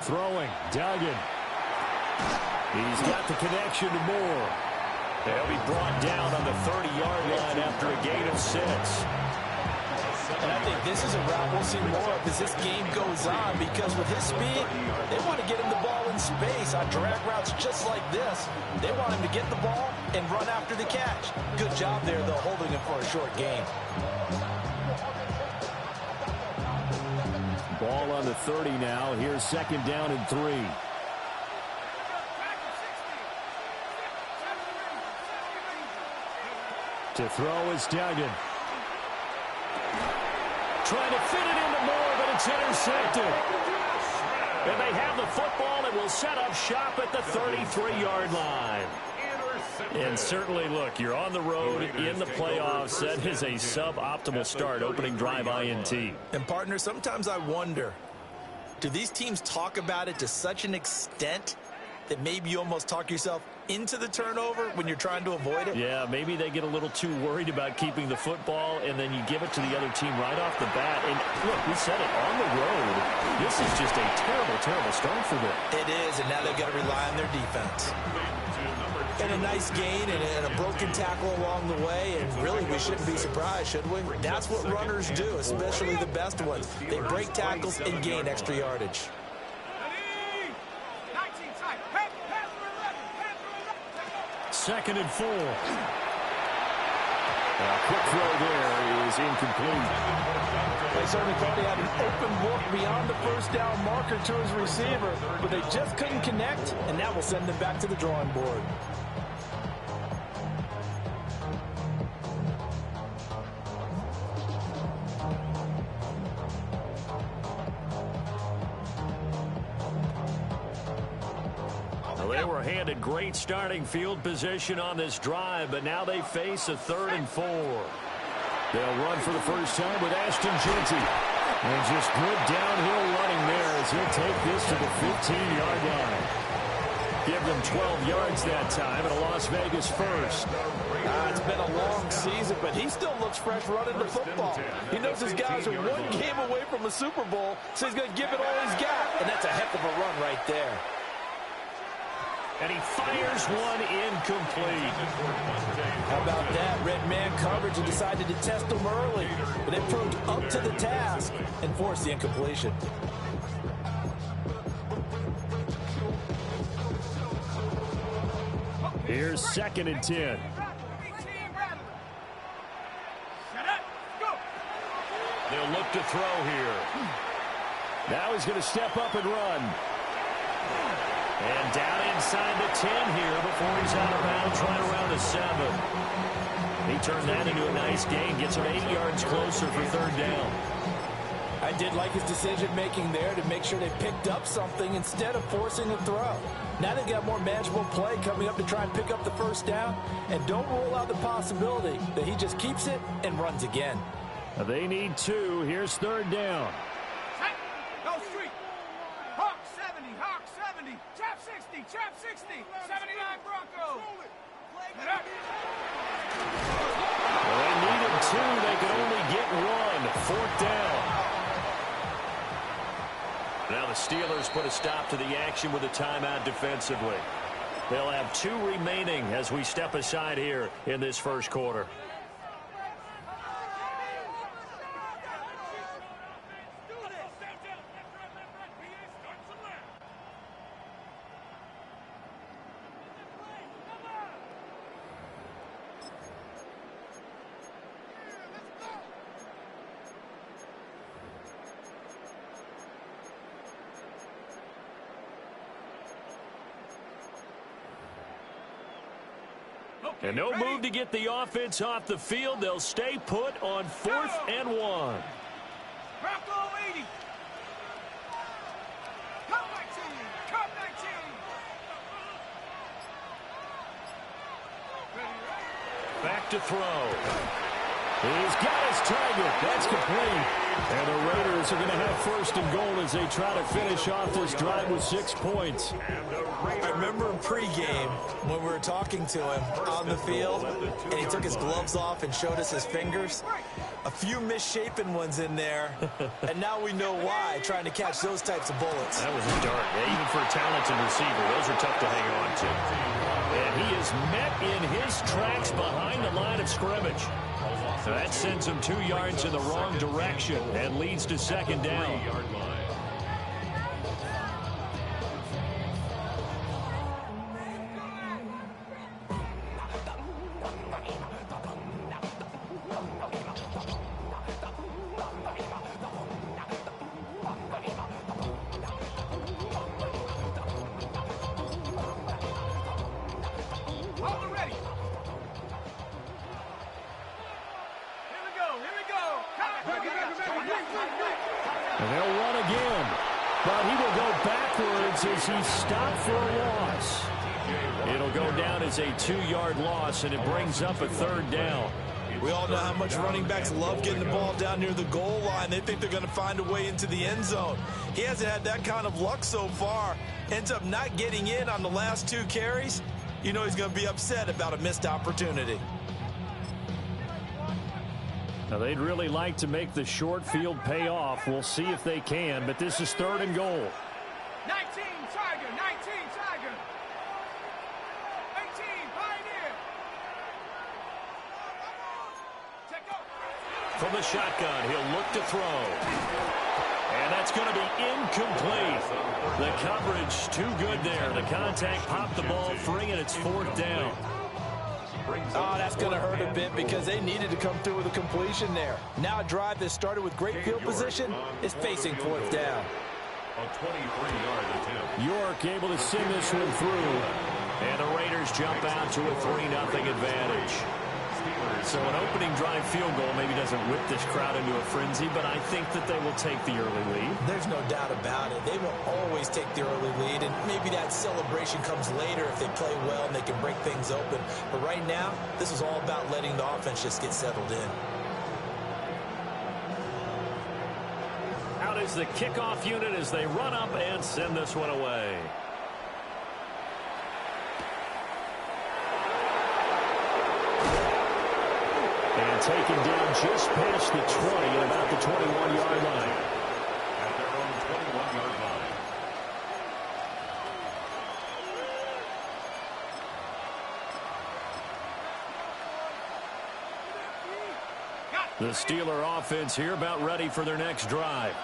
Throwing, Duggan. He's got the connection to Moore. They'll be brought down on the 30-yard line after a gain of 6. And I think this is a route we'll see more of as this game goes on, because with his speed, they want to get him the ball in space on drag routes just like this. They want him to get the ball and run after the catch. Good job there, though, holding him for a short gain. Ball on the 30 now. Here's 2nd down and 3. To throw is Duggan. Trying to fit it into Moore, but it's intercepted. And they have the football and will set up shop at the 33-yard line. And certainly, look, you're on the road in the playoffs. That is a suboptimal start, opening drive INT. And, partner, sometimes I wonder, do these teams talk about it to such an extent that maybe you almost talk yourself into the turnover when you're trying to avoid it? Yeah, maybe they get a little too worried about keeping the football, and then you give it to the other team right off the bat. And, look, we said it, on the road, this is just a terrible, terrible start for them. It is, and now they've got to rely on their defense. And a nice gain and a broken tackle along the way, and really we shouldn't be surprised, should we? That's what runners do, especially the best ones. They break tackles and gain extra yardage. 2nd and 4. A quick throw there is incomplete. They certainly thought he had an open look beyond the first down marker to his receiver, but they just couldn't connect, and that will send them back to the drawing board. They were handed great starting field position on this drive, but now they face a 3rd and 4. They'll run for the first time with Ashton Jeanty. And just good downhill running there as he'll take this to the 15-yard line. Give them 12 yards that time and a Las Vegas first. It's been a long season, but he still looks fresh running the football. He knows his guys are one game away from a Super Bowl, so he's going to give it all he's got. And that's a heck of a run right there. And he fires one incomplete. How about that? Red man coverage and decided to test him early. But it proved up to the task and forced the incompletion. Here's 2nd and 10. They'll look to throw here. Now he's going to step up and run. And down inside the 10 here before he's out of bounds right around the 7. He turned that into a nice gain, gets him 8 yards closer for 3rd down. I did like his decision-making there to make sure they picked up something instead of forcing a throw. Now they've got more manageable play coming up to try and pick up the first down, and don't rule out the possibility that he just keeps it and runs again. They need 2. Here's 3rd down. Go street. Hawk 70, Hawk 70, Trap 60, Trap 60, 79 Broncos. Well, they needed 2. They could only get 1. 4th down. Now the Steelers put a stop to the action with a timeout defensively. They'll have 2 remaining as we step aside here in this first quarter. And no move to get the offense off the field. They'll stay put on 4th and 1. Bronco 80. Come 19. Come 19. Back to throw. He's got his target. That's complete. And the Raiders are going to have first and goal as they try to finish off this drive with 6 points. I remember in pregame when we were talking to him on the field, and he took his gloves off and showed us his fingers. A few misshapen ones in there, and now we know why, trying to catch those types of bullets. That was a dart. Yeah, even for a talented receiver, those are tough to hang on to. And he is met in his tracks behind the line of scrimmage. So that sends him 2 yards in the wrong direction and leads to second down. And they'll run again, but he will go backwards as he stopped for a loss. It'll go down as a 2-yard loss, and it brings up a third down. We all know how much running backs love getting the ball down near the goal line. They think they're going to find a way into the end zone. He hasn't had that kind of luck so far. Ends up not getting in on the last 2 carries. You know he's going to be upset about a missed opportunity. Now, they'd really like to make the short field pay off. We'll see if they can, but this is third and goal. 19 Tiger, 19 Tiger. 18 Pioneer. Check out. From the shotgun, he'll look to throw. And that's going to be incomplete. The coverage too good there. The contact popped the ball free, and it's 4th down. Oh, that's going to hurt a bit because they needed to come through with a completion there. Now a drive that started with great field position is facing 4th down. A 23-yard attempt. York able to send this one through. And the Raiders jump out to a 3-0 advantage. So an opening drive field goal maybe doesn't whip this crowd into a frenzy, but I think that they will take the early lead. There's no doubt about it. They will always take the early lead, and maybe that celebration comes later if they play well and they can break things open. But right now, this is all about letting the offense just get settled in. Out is the kickoff unit as they run up and send this one away. And taken down just past the 20 at about the 21-yard line. At their own 21-yard line. The Steeler offense here about ready for their next drive.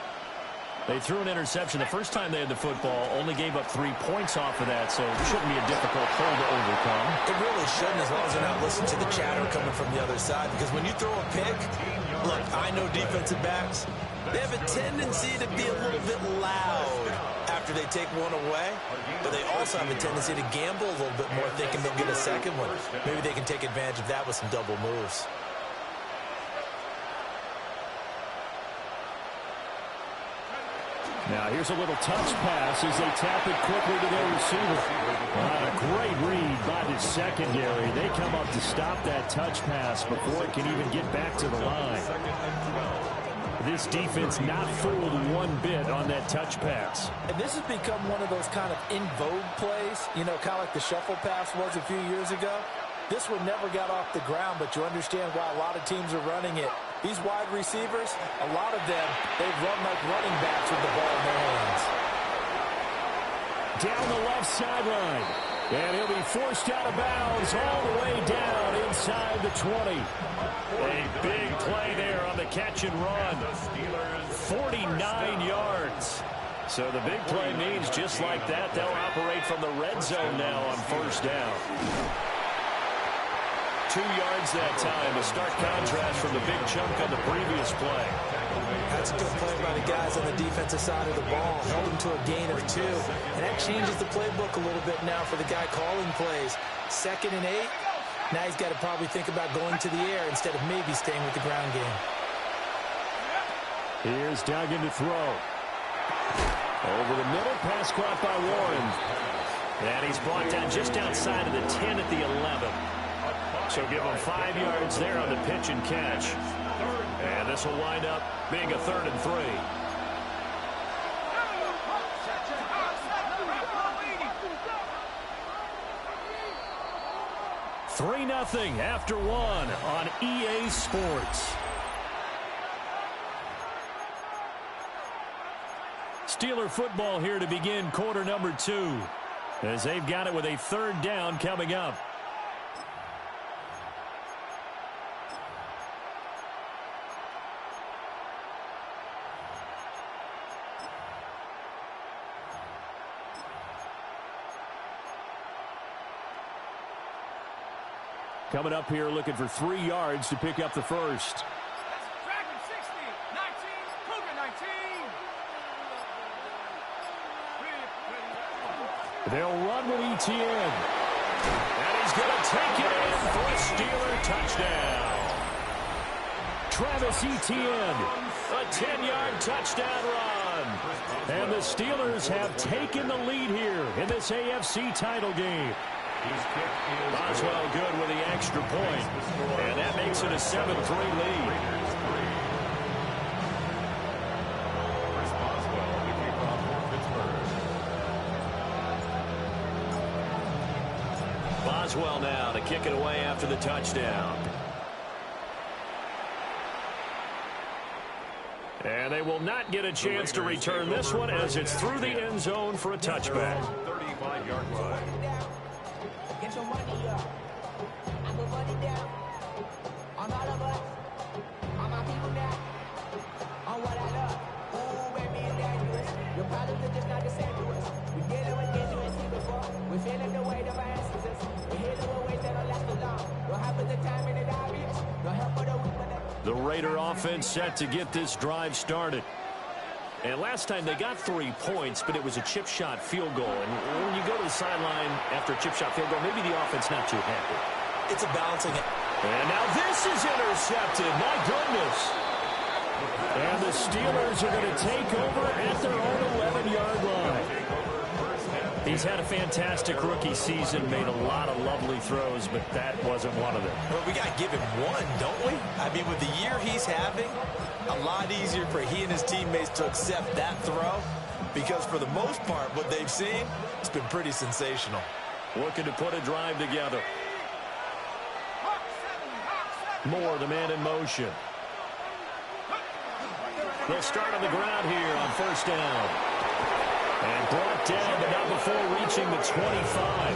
They threw an interception the first time they had the football, only gave up 3 points off of that, so it shouldn't be a difficult hole to overcome. It really shouldn't, as long as they're not listening to the chatter coming from the other side, because when you throw a pick, look, I know defensive backs, they have a tendency to be a little bit loud after they take one away, but they also have a tendency to gamble a little bit more, thinking they'll get a second one. Maybe they can take advantage of that with some double moves. Now here's a little touch pass as they tap it quickly to their receiver. A great read by the secondary. They come up to stop that touch pass before it can even get back to the line. This defense not fooled one bit on that touch pass. And this has become one of those kind of in vogue plays, you know, kind of like the shuffle pass was a few years ago. This one never got off the ground, but you understand why a lot of teams are running it. These wide receivers, a lot of them, they've run like running backs with the ball in their hands. Down the left sideline. And he'll be forced out of bounds all the way down inside the 20. A big play there on the catch and run. 49 yards. So the big play means just like that, they'll operate from the red zone now on first down. 2 yards that time, a stark contrast from the big chunk on the previous play. That's a good play by the guys on the defensive side of the ball. Held him to a gain of 2. And that changes the playbook a little bit now for the guy calling plays. 2nd and 8. Now he's got to probably think about going to the air instead of maybe staying with the ground game. Here's Duggan to throw. Over the middle, pass caught by Warren. And he's brought down just outside of the 10 at the 11. So give them 5 yards there on the pitch and catch. And this will wind up being a 3rd and 3. 3-0 after 1 on EA Sports. Steeler football here to begin quarter number 2, as they've got it with a 3rd down coming up. Coming up here looking for 3 yards to pick up the first. Dragon 60, 19, Cougar 19. They'll run with Etienne. And he's going to take it in for a Steeler touchdown. Travis Etienne, a 10-yard touchdown run. And the Steelers have taken the lead here in this AFC title game. Boswell good with the extra point. And that makes it a 7-3 lead. Boswell now to kick it away after the touchdown. And they will not get a chance to return this one as it's through the end zone for a touchback. 35-yard line. Get your money up. I put money down on all of us, on my people now, on what I love. Ooh, baby, it's dangerous. Your problems are just not the same to us. We're dealing with dangerous people before. We're feeling the weight of our ancestors. We're healing with ways that don't last too long. Don't happen the time and it obvious. No help for the weak, but the Raider offense set to get this drive started. And last time they got 3 points, but it was a chip shot field goal. And when you go to the sideline after a chip shot field goal, maybe the offense not too happy. It's a balancing. And now this is intercepted. My goodness. And the Steelers are going to take over at their own 11-yard line. He's had a fantastic rookie season, made a lot of lovely throws, but that wasn't one of them. Well, we got to give him one, don't we? I mean, with the year he's having, a lot easier for he and his teammates to accept that throw, because for the most part, what they've seen, it's been pretty sensational. Looking to put a drive together. Moore, the man in motion. They'll start on the ground here on 1st down. And brought down, but not before reaching the 25.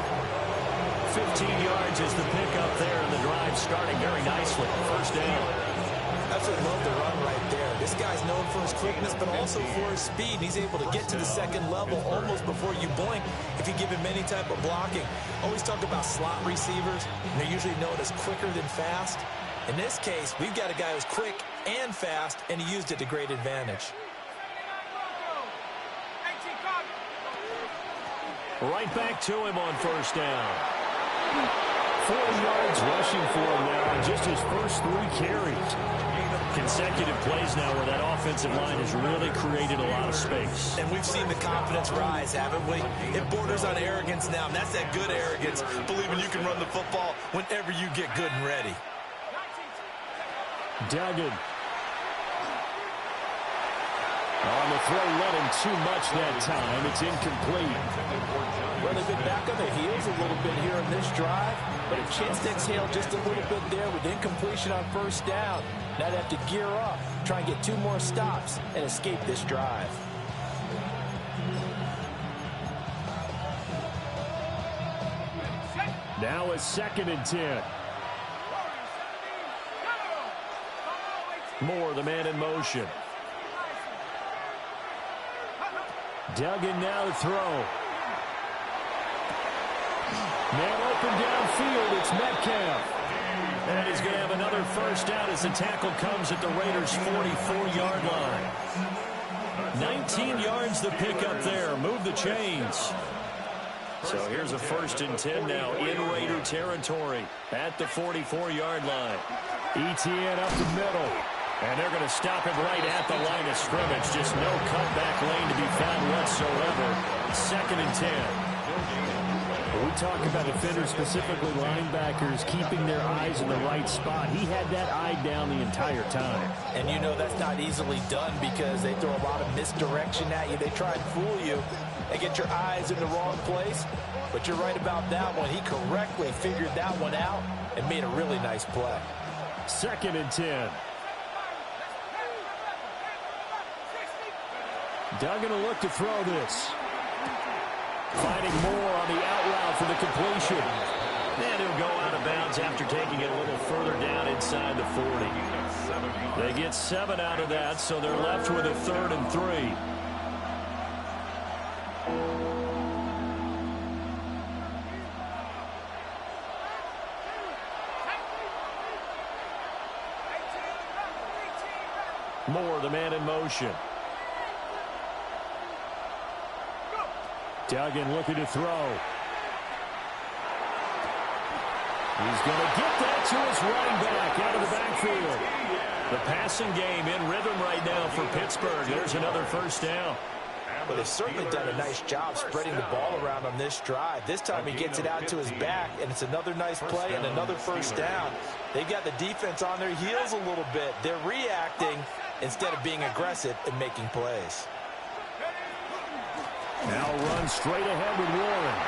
15 yards is the pickup there, and the drive starting very nicely. 1st down. Absolutely love the run right there. This guy's known for his quickness, but also for his speed. He's able to get to the second level almost before you blink if you give him any type of blocking. Always talk about slot receivers, and they're usually known as quicker than fast. In this case, we've got a guy who's quick and fast, and he used it to great advantage. Right back to him on 1st down. 4 yards rushing for him now on just his first 3 carries. Consecutive plays now where that offensive line has really created a lot of space. And we've seen the confidence rise, haven't we? It borders on arrogance now, and that's that good arrogance, believing you can run the football whenever you get good and ready. Duggan. On the throw, led him too much that time. It's incomplete. Well, they've been back on their heels a little bit here in this drive, but a chance to exhale just a little bit there with incompletion on 1st down. Now they have to gear up, try and get 2 more stops, and escape this drive. Now a 2nd and 10. Moore, the man in motion. Duggan now to throw. Man open downfield. It's Metcalf. And he's going to have another 1st down as the tackle comes at the Raiders' 44-yard line. 19 yards the pickup there. Move the chains. So here's a 1st and 10 now in Raider territory at the 44-yard line. Etienne up the middle. And they're going to stop it right at the line of scrimmage. Just no cutback lane to be found whatsoever. 2nd and 10. We talk about defenders, specifically linebackers, keeping their eyes in the right spot. He had that eye down the entire time. And you know that's not easily done because they throw a lot of misdirection at you. They try and fool you and get your eyes in the wrong place. But you're right about that one. He correctly figured that one out and made a really nice play. 2nd and 10. Duggan will look to throw this. Finding Moore on the out route for the completion. And he'll go out of bounds after taking it a little further down inside the 40. They get 7 out of that, so they're left with a 3rd and 3. Moore, the man in motion. Duggan looking to throw. He's going to get that to his running back out of the backfield. The passing game in rhythm right now for Pittsburgh. There's another 1st down. But they've certainly done a nice job spreading the ball around on this drive. This time he gets it out to his back, and it's another nice play and another 1st down. They've got the defense on their heels a little bit. They're reacting instead of being aggressive and making plays. Now run straight ahead with Warren.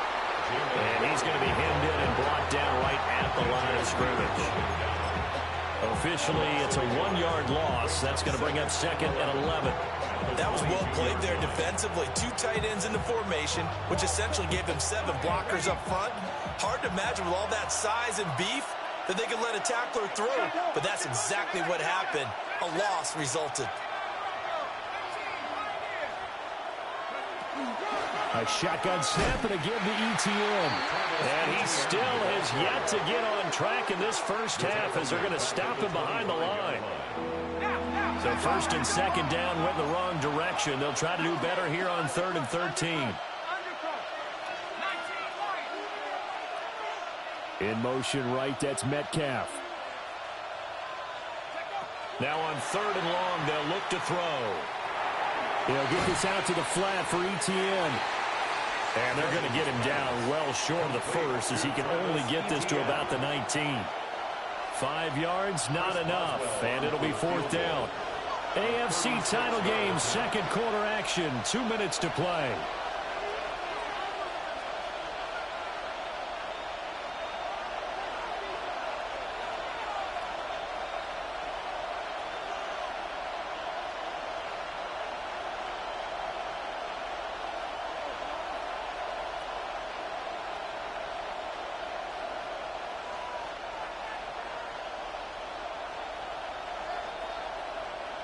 And he's going to be hemmed in and brought down right at the line of scrimmage. Officially, it's a 1-yard loss. That's going to bring up 2nd and 11. That was well played there defensively. 2 tight ends in the formation, which essentially gave them 7 blockers up front. Hard to imagine with all that size and beef that they could let a tackler through. But that's exactly what happened. A loss resulted. A shotgun snap and a give to ETN. And he still has yet to get on track in this 1st half as they're going to stop him behind the line. So 1st and 2nd down went in the wrong direction. They'll try to do better here on 3rd and 13. In motion right, that's Metcalf. Now on 3rd and long, they'll look to throw. They'll get this out to the flat for ETN. And they're going to get him down well short of the 1st as he can only get this to about the 19. 5 yards, not enough, and it'll be 4th down. AFC title game, 2nd quarter action, 2 minutes to play.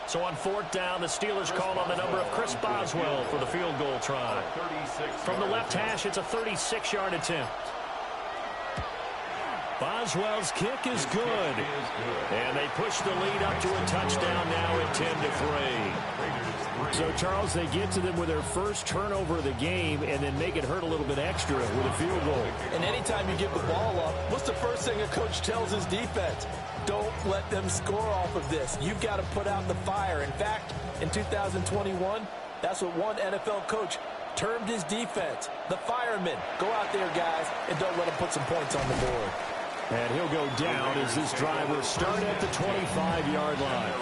So on 4th down, the Steelers call on the number of Chris Boswell for the field goal try. From the left hash, it's a 36-yard attempt. Boswell's kick is good. And they push the lead up to a touchdown now at 10-3. So, Charles, they get to them with their 1st turnover of the game and then make it hurt a little bit extra with a field goal. And anytime you give the ball up, what's the first thing a coach tells his defense? Don't let them score off of this. You've got to put out the fire. In fact, in 2021, that's what one NFL coach termed his defense, the firemen. Go out there, guys, and don't let them put some points on the board. And he'll go down as this drive will start at the 25-yard line.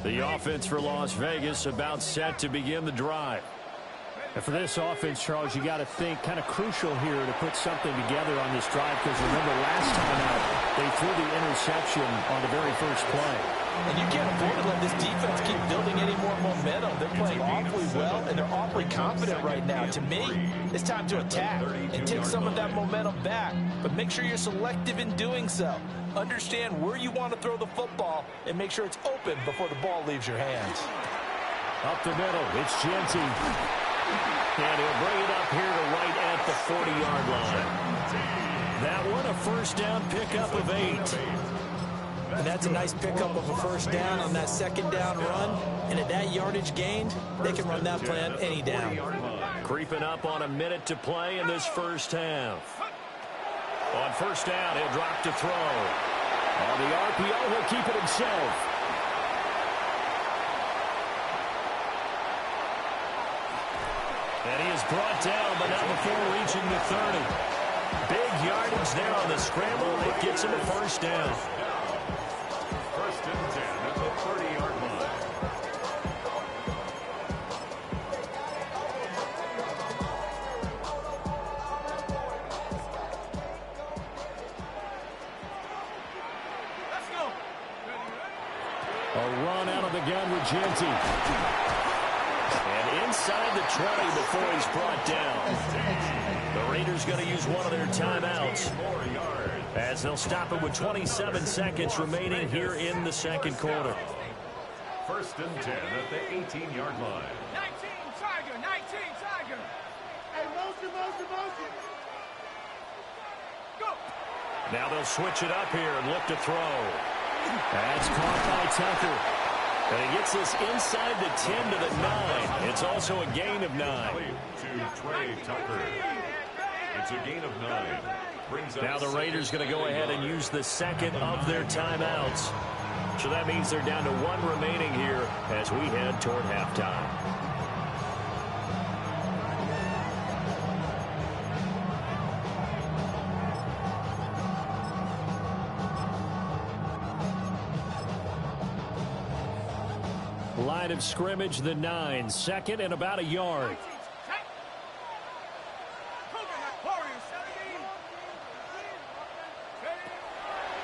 The offense for Las Vegas about set to begin the drive. And for this offense, Charles, you got to think kind of crucial here to put something together on this drive because remember last time out, they threw the interception on the very first play. And you can't afford to let this defense keep building any more momentum. They're playing awfully well, and they're awfully confident right now. To me, it's time to attack and take some of that momentum back. But make sure you're selective in doing so. Understand where you want to throw the football and make sure it's open before the ball leaves your hands. Up the middle, it's Genty. And he'll bring it up here to right at the 40-yard line. That one, a 1st down pickup of 8. And that's a nice pickup of a first down on that second down run. And at that yardage gained, they can run that plan any down. Creeping up on a minute to play in this first half. On first down, he'll drop to throw. On the RPO, he'll keep it himself. And he is brought down, but not before reaching the 30. Big yardage there on the scramble. It gets him a first down. First and 10 at the 30-yard line. Let's go. A run out of the gun with Genty. And inside the 20 before he's brought down. The Raiders going to use one of their timeouts as they'll stop it with 27 seconds remaining here in the second quarter. First and 10 at the 18-yard line. 19 Tiger, 19 Tiger. Hey, motion. Go. Now they'll switch it up here and look to throw. That's caught by Tucker. And he gets this inside the 10 to the 9. It's also a gain of 9. To Trey Tucker. It's a gain of 9. Now the Raiders going to go ahead and use the second of their timeouts. So that means they're down to one remaining here as we head toward halftime. Line of scrimmage, the 9. Second and about a yard.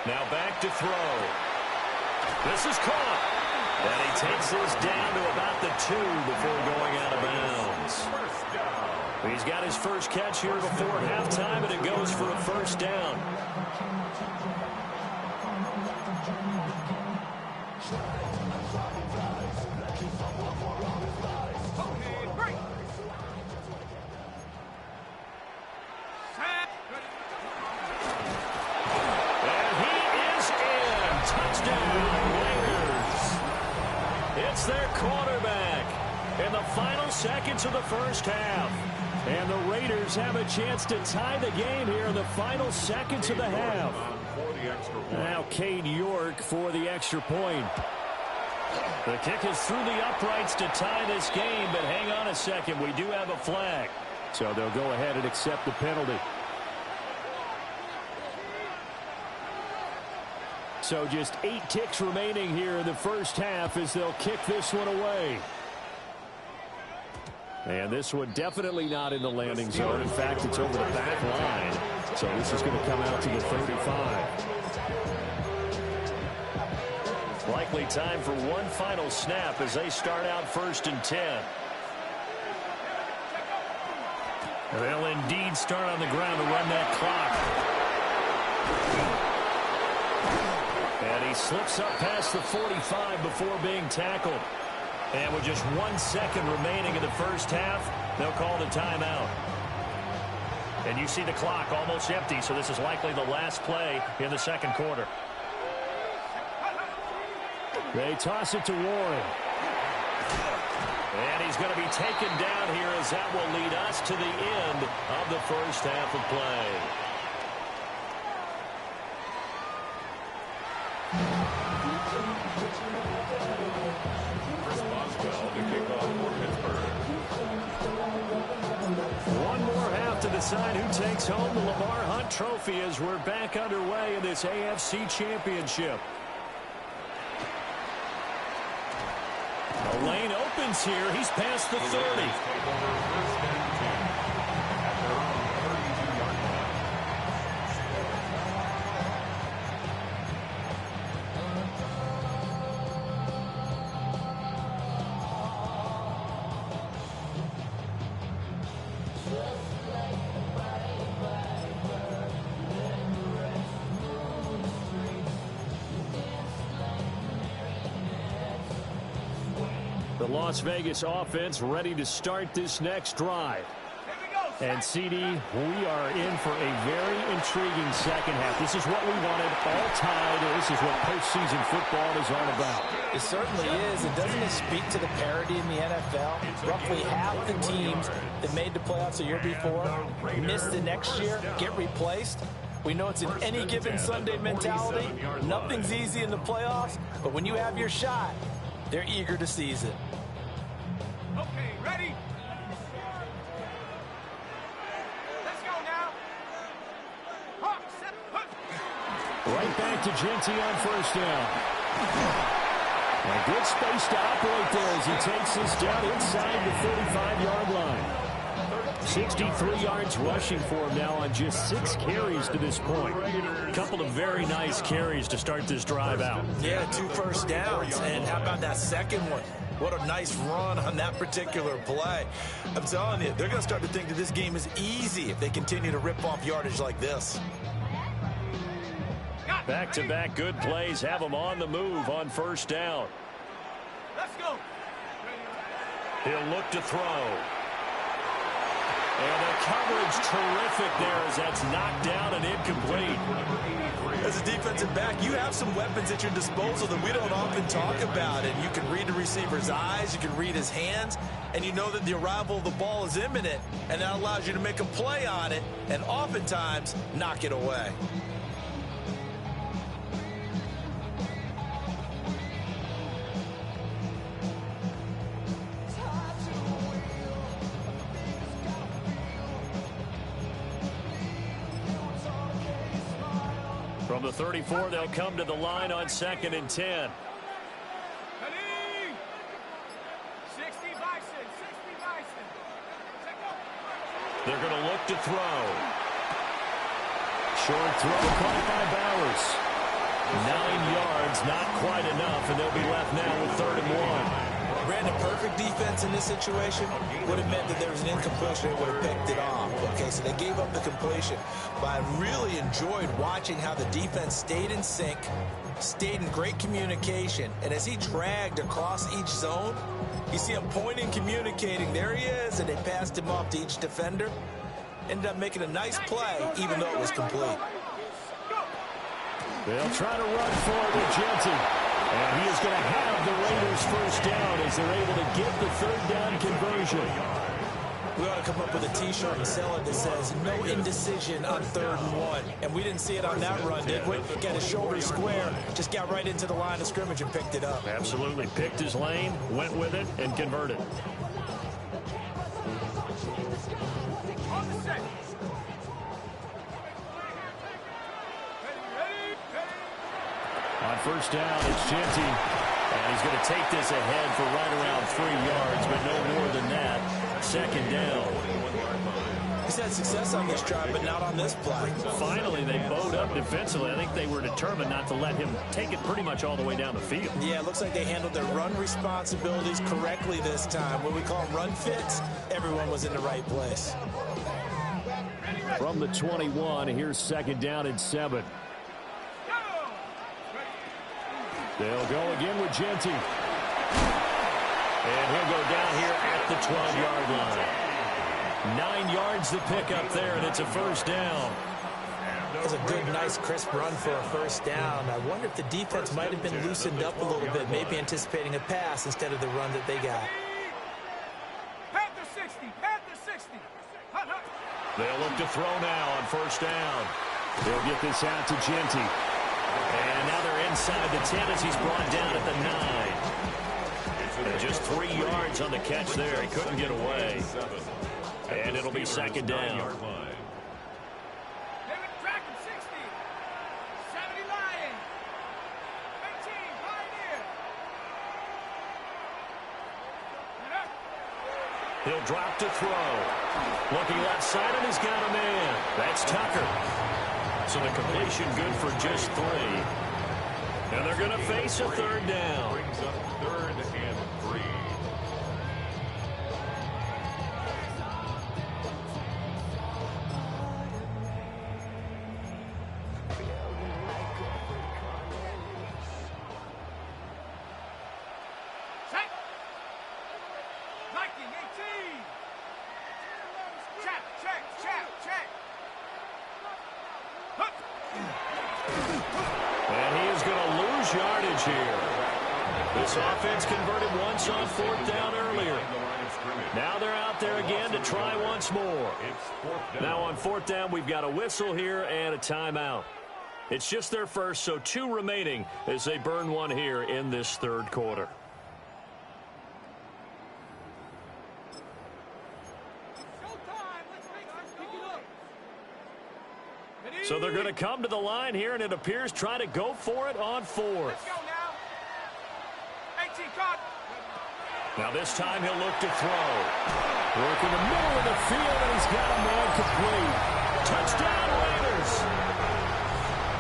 Now back to throw. This is caught. And he takes this down to about the 2 before going out of bounds. He's got his first catch here before halftime, and it goes for a first down. It's their quarterback in the final seconds of the first half. And the Raiders have a chance to tie the game here in the final seconds of the half. Now Cade York for the extra point. The kick is through the uprights to tie this game, but hang on a second. We do have a flag. So they'll go ahead and accept the penalty. So just 8 ticks remaining here in the first half as they'll kick this one away. And this one definitely not in the landing zone. In fact, it's over the back line. So this is going to come out to the 35. Likely time for one final snap as they start out first and 10. They'll indeed start on the ground to run that clock. And he slips up past the 45 before being tackled. And with just 1 second remaining in the first half, they'll call the timeout. And you see the clock almost empty, so this is likely the last play in the second quarter. They toss it to Warren. And he's going to be taken down here as that will lead us to the end of the first half of play. One more half to decide who takes home the Lamar Hunt Trophy as we're back underway in this AFC Championship. The lane opens here. He's past the 30. The Las Vegas offense ready to start this next drive. Here we go, And, CD, we are in for a very intriguing second half. This is what we wanted, all tied. This is what postseason football is all about. It certainly is. And doesn't it speak to the parity in the NFL? Roughly half the teams that made the playoffs the year before miss the next year, get replaced. We know it's an any given Sunday mentality. Nothing's easy in the playoffs, but when you have your shot, they're eager to seize it. Okay, ready? Right back to Genty on first down. A good space to operate there as he takes this down inside the 35-yard line. 63 yards rushing for him now on just 6 carries to this point. A couple of very nice carries to start this drive out. Yeah, 2 first downs. And how about that second one? What a nice run on that particular play. I'm telling you, they're going to start to think that this game is easy if they continue to rip off yardage like this. Back-to-back good plays have them on the move on first down. Let's go. He'll look to throw. And the coverage terrific there as that's knocked down and incomplete. As a defensive back, you have some weapons at your disposal that we don't often talk about. And you can read the receiver's eyes, you can read his hands, and you know that the arrival of the ball is imminent, and that allows you to make a play on it and oftentimes knock it away. From the 34, they'll come to the line on 2nd and 10. Ready? 60 Bison, 60 Bison. They're going to look to throw. Short throw caught by Bowers. 9 yards, not quite enough, and they'll be left now with 3rd and 1. Brandon, perfect defense in this situation would have meant that there was an incompletion. They would have picked it off. Okay, so they gave up the completion. But I really enjoyed watching how the defense stayed in sync, stayed in great communication. And as he dragged across each zone, you see him pointing, communicating. There he is, and they passed him off to each defender. Ended up making a nice play, even though it was complete. They'll try to run for it with Genty. And he is going to have the Raiders first down as they're able to get the 3rd down conversion. We ought to come up with a T-shirt and sell it that says, no indecision on 3rd and 1. And we didn't see it on that run, did we? Got his shoulders square, just got right into the line of scrimmage and picked it up. Absolutely. Picked his lane, went with it, and converted. On the set. On first down, it's Genty. And he's going to take this ahead for right around 3 yards, but no more than that. 2nd down. He's had success on this drive, but not on this play. Finally, they bowed up defensively. I think they were determined not to let him take it pretty much all the way down the field. Yeah, it looks like they handled their run responsibilities correctly this time. What we call run fits, everyone was in the right place. From the 21, here's 2nd down and 7. They'll go again with Genty. And he'll go down here at the 12-yard line. 9 yards to pick up there, and it's a first down. That's a good, nice, crisp run for a first down. I wonder if the defense might have been loosened up a little bit, maybe anticipating a pass instead of the run that they got. Panther 60, Panther 60. Hut, hut. They'll look to throw now on first down. They'll get this out to Genty. And now they're inside the 10 as he's brought down at the 9. And just 3 yards on the catch there. He couldn't get away. And it'll be 2nd down. They're tracking 60. 70 Lion. 18 Pioneer. He'll drop to throw. Looking left side, and he's got a man. That's Tucker. So the completion good for just 3. And they're going to face a 3rd down. Brings up 3rd and 3. Set. Viking 18. Check, check. change here. This offense converted once on 4th down earlier. Now they're out there again to try once more. Now on 4th down, we've got a whistle here and a timeout. It's just their first, so 2 remaining as they burn one here in this 3rd quarter. So they're going to come to the line here, and it appears try to go for it on 4th. Let's go now. 18 cut. Now this time he'll look to throw. Work in the middle of the field, and he's got a man complete. Touchdown Raiders.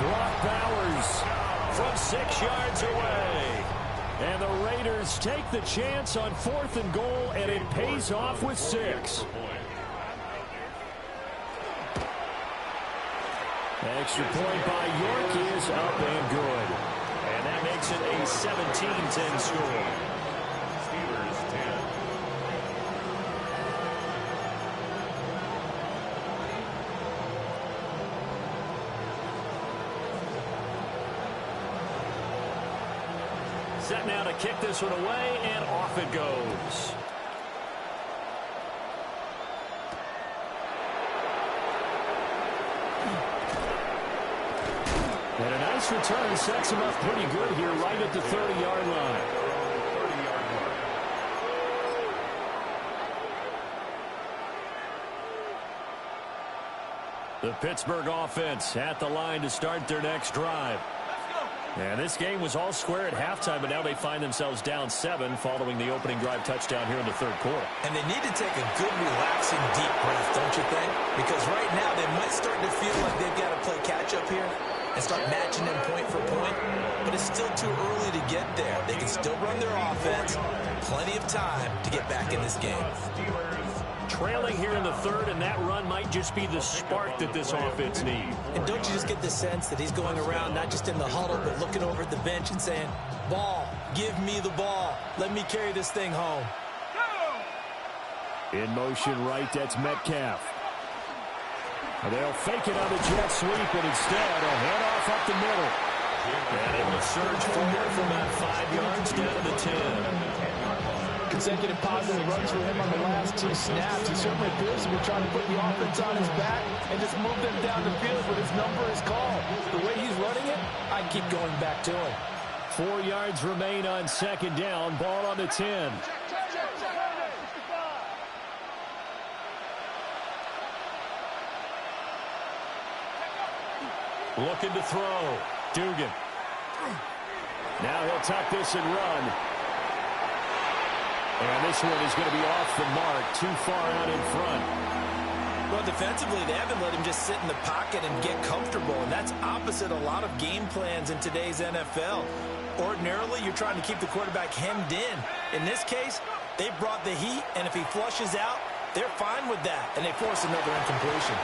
Brock Bowers from 6 yards away. And the Raiders take the chance on 4th and goal, and it pays off with 6. Extra point by York is up and good. And that makes it a 17-10 score. Steelers 10. Set now to kick this one away, and off it goes. And a nice return sets him up pretty good here right at the 30-yard line. The Pittsburgh offense at the line to start their next drive. And this game was all square at halftime, but now they find themselves down 7 following the opening drive touchdown here in the 3rd quarter. And they need to take a good, relaxing, deep breath, don't you think? Because right now they might start to feel like they've got to play catch-up here and start matching them point for point. But it's still too early to get there. They can still run their offense. Plenty of time to get back in this game. Trailing here in the 3rd, and that run might just be the spark that this offense needs. And don't you just get the sense that he's going around not just in the huddle, but looking over at the bench and saying, ball, give me the ball. Let me carry this thing home. In motion right, that's Metcalf. They'll fake it on the jet sweep, and instead a handoff up the middle. And it will surge forward from about 5 yards down to the 10. Consecutive positive runs for him on the last 2 snaps. He certainly appears to be trying to put the offense on his back and just move them down the field, but his number is called. The way he's running it, I keep going back to him. 4 yards remain on 2nd down. Ball on the 10. Looking to throw. Dugan. Now he'll tuck this and run. And this one is going to be off the mark, too far out in front. Well, defensively, they haven't let him just sit in the pocket and get comfortable, and that's opposite a lot of game plans in today's NFL. Ordinarily, you're trying to keep the quarterback hemmed in. In this case, they brought the heat, and if he flushes out, they're fine with that, and they force another incompletion.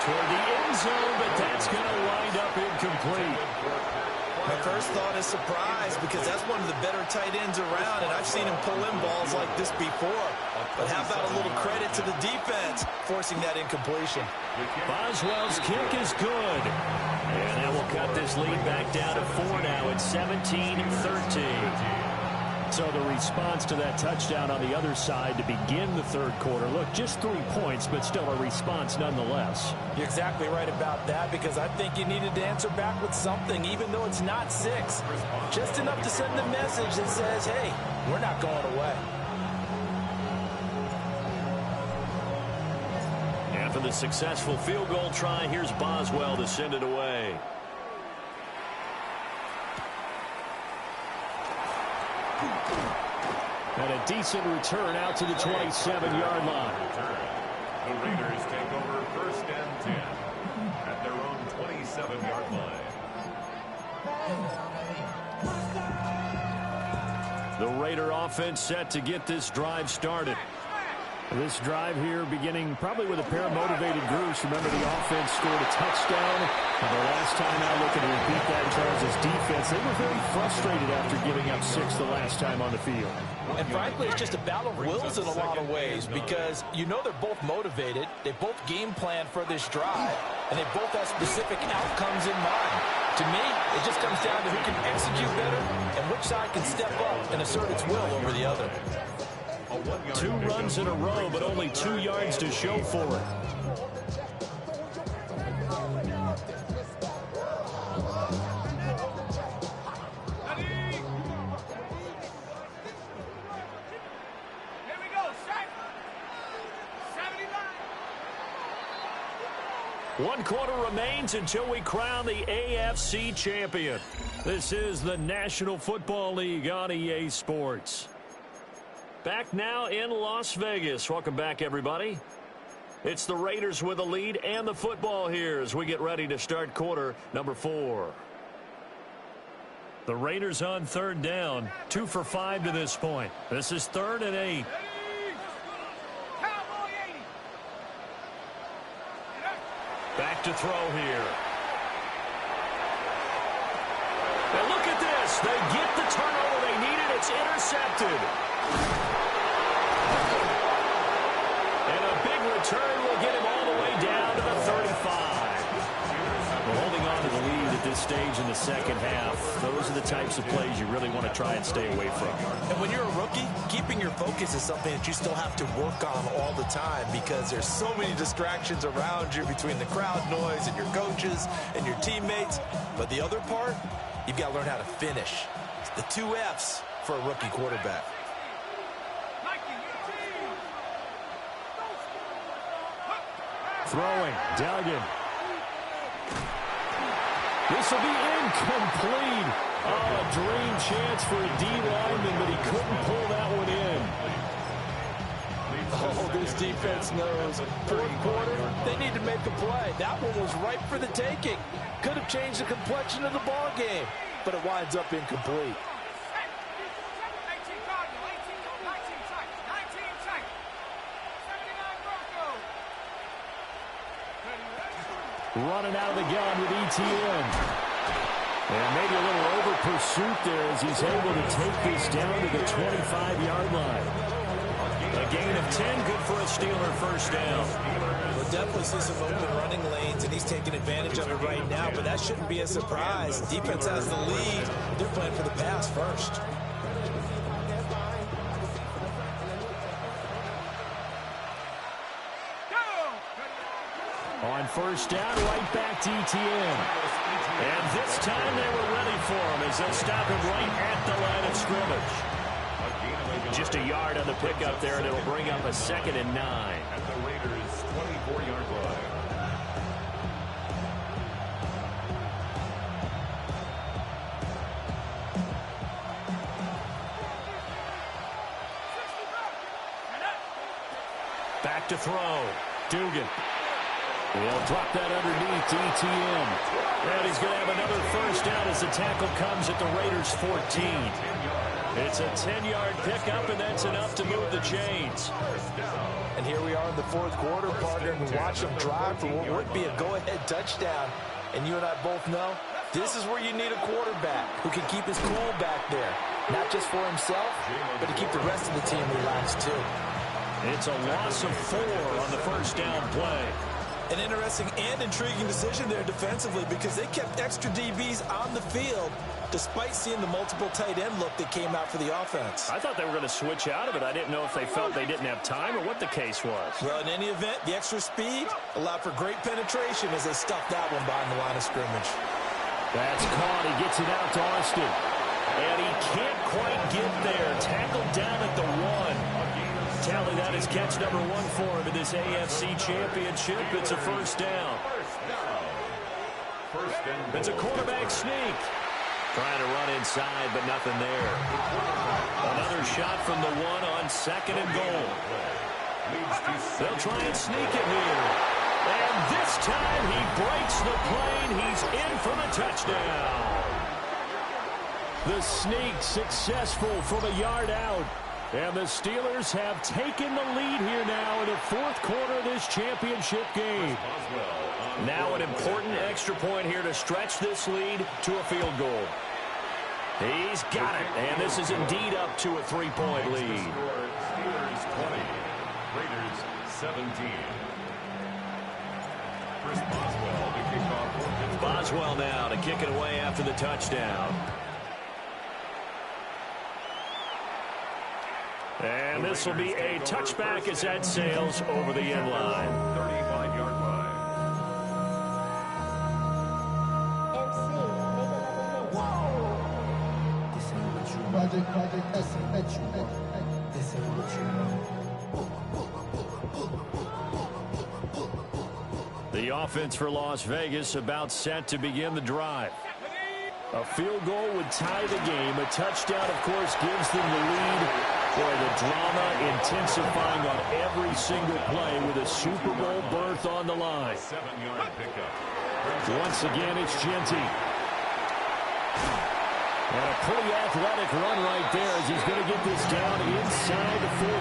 Toward the end zone, but that's going to wind up incomplete. My first thought is surprise, because that's one of the better tight ends around, and I've seen him pull in balls like this before. But how about a little credit to the defense forcing that incompletion? Boswell's kick is good. And that will cut this lead back down to 4 now at 17-13. So the response to that touchdown on the other side to begin the 3rd quarter. Look, just 3 points, but still a response nonetheless. You're exactly right about that, because I think you needed to answer back with something, even though it's not 6. Just enough to send the message that says, hey, we're not going away. After the successful field goal try, here's Boswell to send it away. And a decent return out to the 27-yard line. The Raiders take over 1st and 10 at their own 27-yard line. The Raider offense set to get this drive started. This drive here beginning probably with a pair of motivated groups. Remember, the offense scored a touchdown. And the last time out, looking to repeat that in Charles' defense, they were very frustrated after giving up 6 the last time on the field. And frankly, it's just a battle of wills in a lot of ways because you know they're both motivated. They both game plan for this drive, and they both have specific outcomes in mind. To me, it just comes down to who can execute better and which side can step up and assert its will over the other. 2 runs in a row, but only 2 yards to show for it. Here we go, set. 79. 1 quarter remains until we crown the AFC champion. This is the National Football League on EA Sports. Back now in Las Vegas. Welcome back, everybody. It's the Raiders with the lead and the football here as we get ready to start quarter number 4. The Raiders on 3rd down, 2 for 5 to this point. This is 3rd and 8. Cowboy 80. Back to throw here. And look at this. They get the turnover they needed. It's intercepted. And a big return will get him all the way down to the 35. Well, holding on to the lead at this stage in the second half, those are the types of plays you really want to try and stay away from. And when you're a rookie, keeping your focus is something that you still have to work on all the time because there's so many distractions around you between the crowd noise and your coaches and your teammates. But the other part, you've got to learn how to finish. It's the 2 F's for a rookie quarterback. Throwing, Duggan. This will be incomplete. Oh, a dream chance for a D lineman, but he couldn't pull that one in. Oh, this defense knows. 4th quarter, they need to make a play. That one was ripe for the taking. Could have changed the complexion of the ball game, but it winds up incomplete. 18 Cardinal, 19 tight, 19 tight. 79 Broncos. Running out of the gun with ETN. And maybe a little over pursuit there as he's able to take this down to the 25-yard line. A gain of 10, good for a Steeler first down. We'll definitely see some open running lanes, and he's taking advantage of it right now, but that shouldn't be a surprise. Defense has the lead. They're playing for the pass first. On first down, right back to ETN. And this time they were ready for him as they'll stop him right at the line of scrimmage. Just a yard on the pickup there, and it'll bring up a 2nd and 9. At the Raiders' 24-yard line. Back to throw. Dugan. He'll drop that underneath to ETN. And he's going to have another first down as the tackle comes at the Raiders' 14. It's a 10-yard pickup, and that's enough to move the chains. And here we are in the 4th quarter, partner, and watch them drive for what would be a go-ahead touchdown. And you and I both know this is where you need a quarterback who can keep his cool back there. Not just for himself, but to keep the rest of the team relaxed, too. It's a loss of 4 on the first down play. An interesting and intriguing decision there defensively because they kept extra DBs on the field despite seeing the multiple tight end look that came out for the offense. I thought they were going to switch out of it. I didn't know if they felt they didn't have time or what the case was. Well, in any event, the extra speed allowed for great penetration as they stuffed that one behind the line of scrimmage. That's caught. He gets it out to Austin. And he can't quite get there. Tackled down at the 1. Tally that is catch number 1 for him in this AFC Championship. It's a first down. It's a quarterback sneak. Trying to run inside, but nothing there. Another shot from the 1 on 2nd and goal. They'll try and sneak it here. And this time he breaks the plane. He's in for the touchdown. The sneak successful from a yard out. And the Steelers have taken the lead here now in the fourth quarter of this championship game. Now an important extra point here to stretch this lead to a field goal. He's got it, and this is indeed up to a 3-point lead. Steelers 20, Raiders 17. Chris Boswell to kick off for Pittsburgh. Boswell now to kick it away after the touchdown. And this will be a touchback as that sails over the end line. 35-yard line. Project S, this ain't what you know. The offense for Las Vegas about set to begin the drive. A field goal would tie the game. A touchdown, of course, gives them the lead. Boy, the drama intensifying on every single play with a Super Bowl berth on the line. 7-yard pickup. Once again, it's Genty. And a pretty athletic run right there as he's going to get this down inside the 40.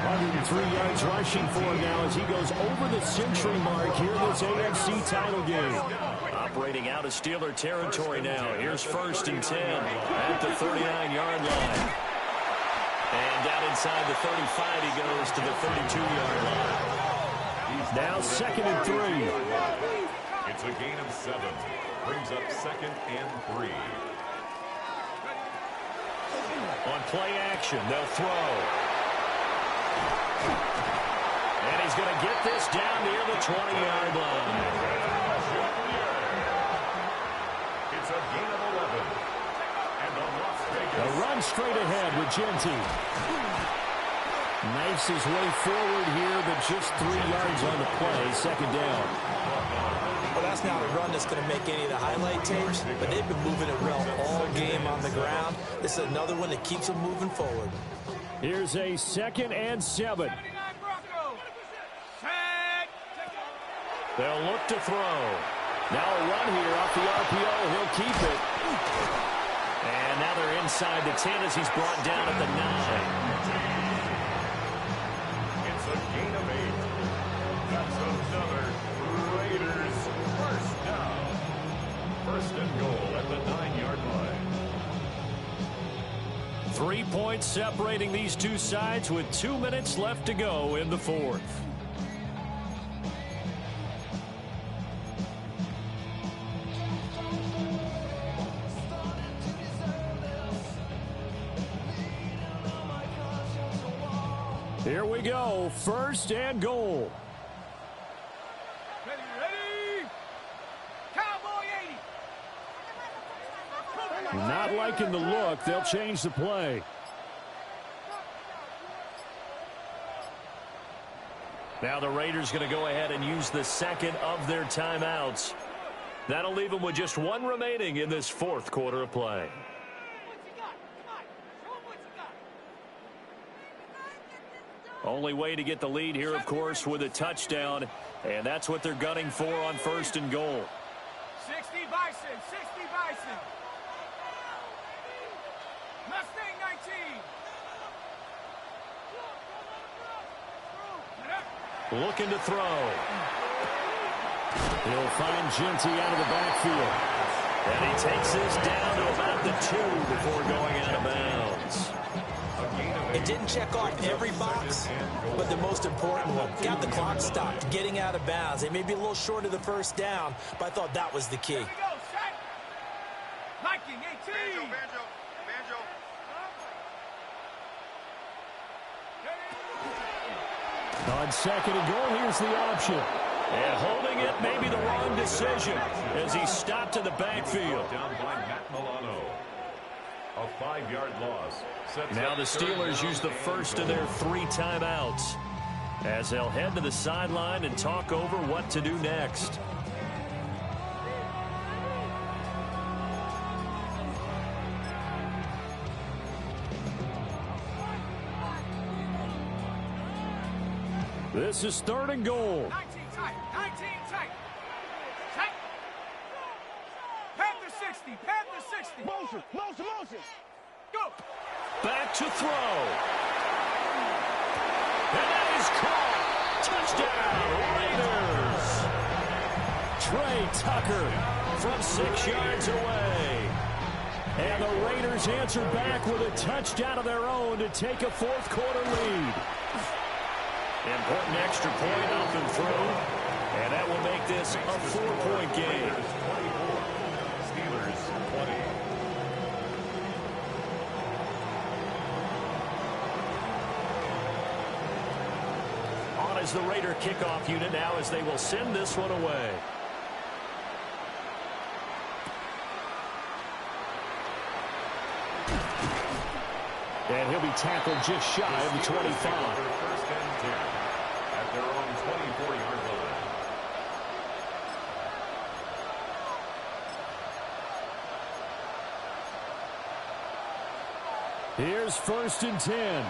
103 yards rushing for him now as he goes over the century mark here in this AFC title game. Operating out of Steeler territory now. Here's 1st and 10 at the 39-yard line. And down inside the 35, he goes to the 32-yard line. Now 2nd and 3. It's a gain of 7. Brings up 2nd and 3. On play action, they'll throw. And he's going to get this down near the 20-yard line. It's a gain of 11. And the Las Vegas. A run straight ahead with Genty. Knifes his way forward here, but just 3 yards on the play. 2nd down. Well, that's not a run that's going to make any of the highlight tapes, but they've been moving it well all game on the ground. This is another one that keeps them moving forward. Here's a 2nd and 7. They'll look to throw. Now a run here off the RPO. He'll keep it. And now they're inside the 10 as he's brought down at the 9. It's a gain of 8. That's another Raiders first down. 1st and goal at the 9-yard line. 3 points separating these two sides with 2 minutes left to go in the 4th. Here we go, 1st and goal. Ready? Cowboy 80. Not liking the look, they'll change the play. Now the Raiders going to go ahead and use the 2nd of their timeouts. That'll leave them with just 1 remaining in this 4th quarter of play. Only way to get the lead here, of course, with a touchdown, and that's what they're gunning for on 1st and goal. 60 Bison, 60 Bison. Mustang 19. Looking to throw. He'll find Genty out of the backfield. And he takes this down to about the 2 before going out of bounds. It didn't check off every box, but the most important one. Got the clock stopped, getting out of bounds. They may be a little short of the 1st down, but I thought that was the key. Viking 18. On 2nd and goal, here's the option. And holding it may be the wrong decision as he stopped in the backfield. Down by Matt Milano. A 5-yard loss. Now the Steelers use the 1st of their 3 timeouts as they'll head to the sideline and talk over what to do next. This is 3rd and goal. 19 tight, 19 tight. Tight. Panther 60, Panther 60. Motion. Go. back to throw. And that is caught. Touchdown, Raiders. Trey Tucker from 6 yards away. And the Raiders answer back with a touchdown of their own to take a fourth-quarter lead. Important extra point up and through. And that will make this a 4-point game. Steelers 20. On as the Raider kickoff unit now as they will send this one away. And he'll be tackled just shy of the 25. First and 10 at their own 24-yard line. Here's first and 10.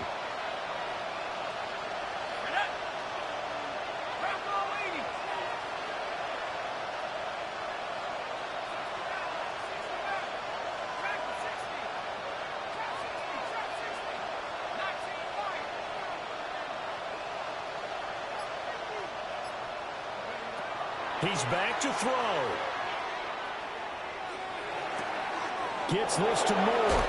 He's back to throw. Gets this to Moore.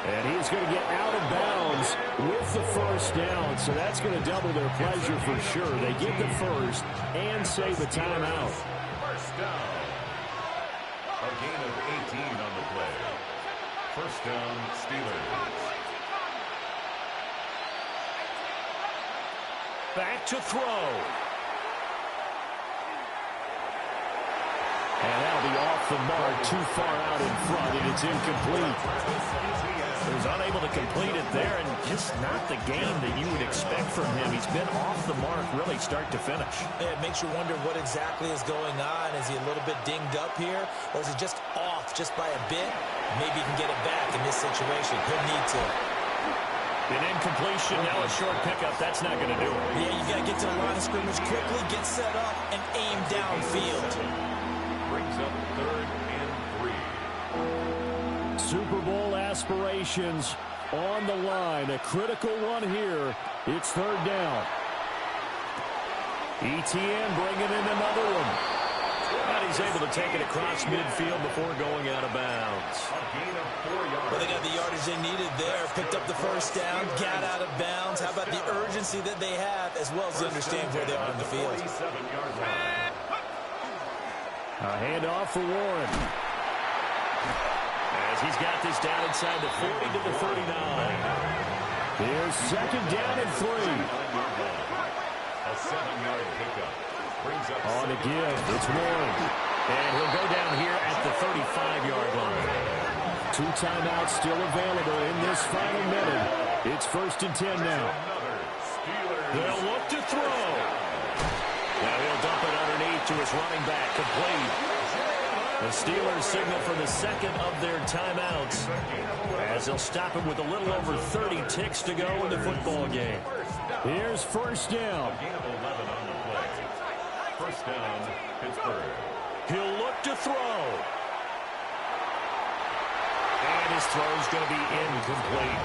And he's going to get out of bounds with the first down. So that's going to double their pleasure for sure. They get the first and save a timeout. First down. A gain of 18 on the play. First down, Steelers. Back to throw. And that'll be off the mark, too far out in front, and it's incomplete. He was unable to complete it there, and just not the game that you would expect from him. He's been off the mark really start to finish. Yeah, it makes you wonder what exactly is going on. Is he a little bit dinged up here, or is he just off just by a bit? Maybe he can get it back in this situation. He'll need to. An incompletion, now a short pickup. That's not going to do it. Yeah, you got to get to the line of scrimmage quickly, get set up, and aim downfield. Brings up 3rd and 3. Super Bowl aspirations on the line. A critical one here. It's 3rd down. ETN bringing in another one. And he's able to take it across midfield before going out of bounds. A gain of 4 yards. Well, they got the yardage they needed there. Picked up the first down, got out of bounds. How about the urgency that they have, as well as they understand where they are on the field. 47-yard line. A handoff for Warren. As he's got this down inside the 40 to the 39. Here's 2nd down and 3. A 7-yard pickup. Brings up On a give, it's Warren. And he'll go down here at the 35-yard line. 2 timeouts still available in this final minute. It's 1st and 10 now. They'll look to throw. Now he'll dump it underneath to his running back, complete. The Steelers signal for the second of their timeouts as they'll stop him with a little over 30 ticks to go in the football game. Here's first down. Gain of 11 on the play. First down, Pittsburgh. He'll look to throw. And his throw's going to be incomplete.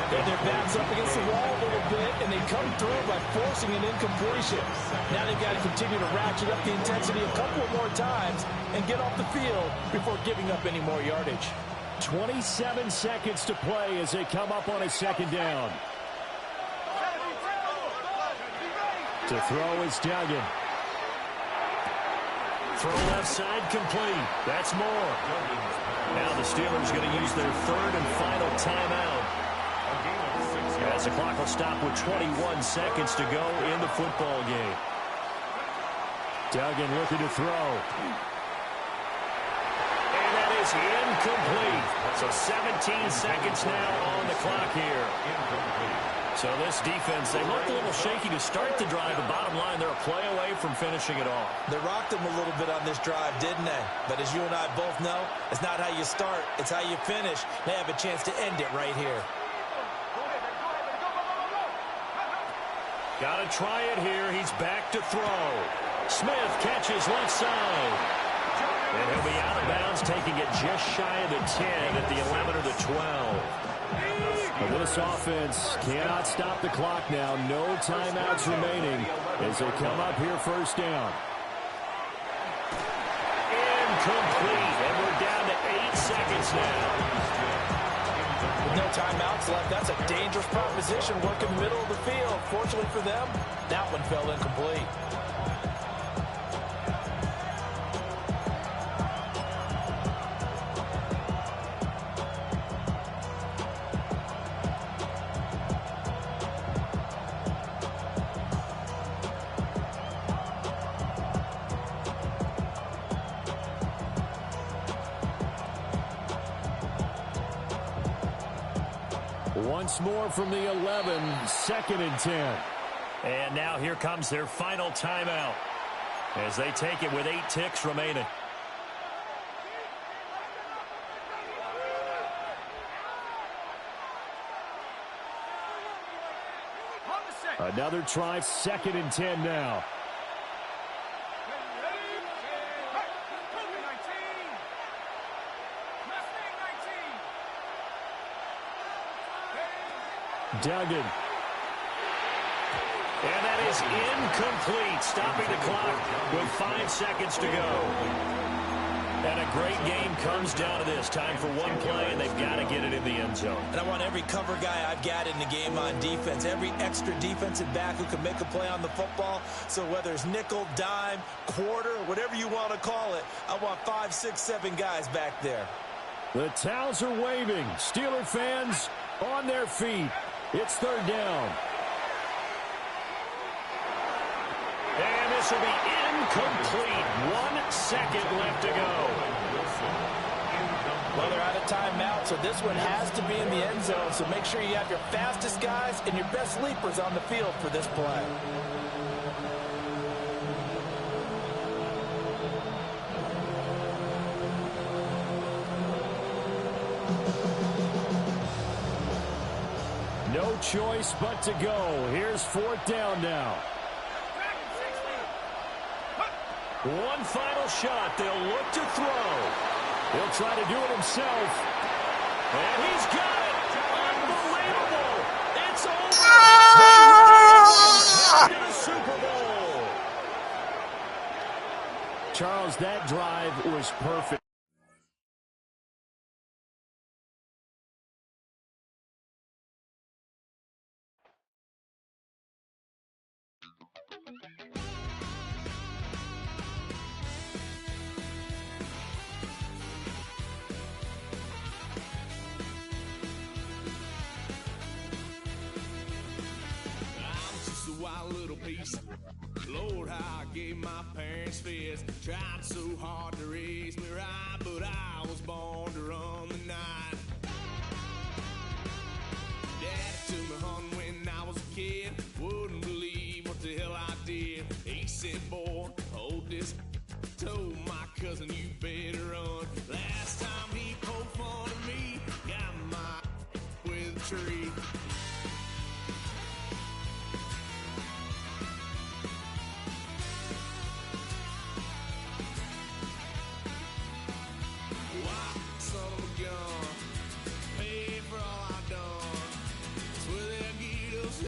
And their back's up against the wall a little bit, and they come through by forcing an incompletion. Now they've got to continue to ratchet up the intensity a couple of more times and get off the field before giving up any more yardage. 27 seconds to play as they come up on a 2nd down. To throw is Duggan. Throw left side complete. That's more. Now the Steelers going to use their 3rd and final timeout. As the clock will stop with 21 seconds to go in the football game. Duggan looking to throw. And that is incomplete. So 17 seconds now on the clock here. So this defense, they looked a little shaky to start the drive, but bottom line, they're a play away from finishing it off. They rocked them a little bit on this drive, didn't they? But as you and I both know, it's not how you start, it's how you finish. They have a chance to end it right here. Got to try it here. He's back to throw. Smith catches left side. And he'll be out of bounds, taking it just shy of the 10 at the 11 or the 12. This offense cannot stop the clock now. No timeouts remaining as they come up here first down. Incomplete, and we're down to 8 seconds now. With no timeouts left, that's a dangerous proposition. Work in the middle of the field. Fortunately for them, that one fell incomplete. Once more from the 11, 2nd and 10. And now here comes their final timeout as they take it with 8 ticks remaining. Another try, 2nd and 10 now. Duggan. And that is incomplete, stopping the clock with 5 seconds to go. And a great game comes down to this. Time for one play, and they've got to get it in the end zone. And I want every cover guy I've got in the game on defense, every extra defensive back who can make a play on the football. So whether it's nickel, dime, quarter, whatever you want to call it, I want 5, 6, 7 guys back there. The towels are waving. Steeler fans on their feet. It's 3rd down. And this will be incomplete. 1 second left to go. Well, they're out of timeout, so this one has to be in the end zone. So make sure you have your fastest guys and your best leapers on the field for this play. No choice but to go. Here's 4th down now. One final shot. They'll look to throw. He'll try to do it himself. And he's got it. Unbelievable. It's over. To the Super Bowl. Charles, that drive was perfect. Lord, how I gave my parents fits. Tried so hard to raise me right, but I was born to run the night. Dad took me hunting when I was a kid. Wouldn't believe what the hell I did. He said, boy, hold this. Told my cousin, you better